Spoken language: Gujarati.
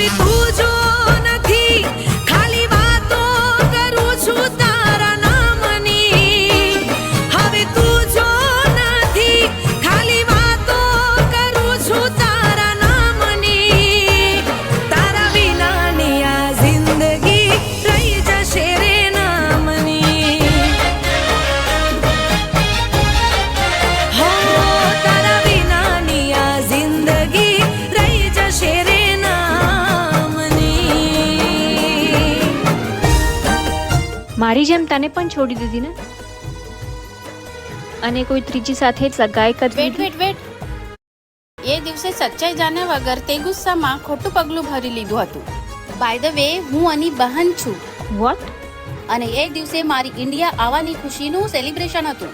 હવે તું જો નથી ખાલી વાતો કરું છું તારા નામની. હવે તું જો નથી ખાલી વાતો કરું છું તારા નામની. તારા વિનાની આ જિંદગી રહી જશે રે નામની. હો તારા વિનાની આ જિંદગી રહી જશે રે નામની. મારી જેમ તને પણ છોડી દીધી ને, અને કોઈ ત્રીજી સાથે સગાઈ કરવી. વેટ વેટ વેટ, એ દિવસે સચ્ચાઈ જાણ્યા વગર તે ગુસ્સામાં ખોટું પગલું ભરી લીધું હતું. બાય ધ વે, હું આની બહેન છું. વોટ? અને એ દિવસે મારી ઇન્ડિયા આવવાની ખુશીનું સેલિબ્રેશન હતું.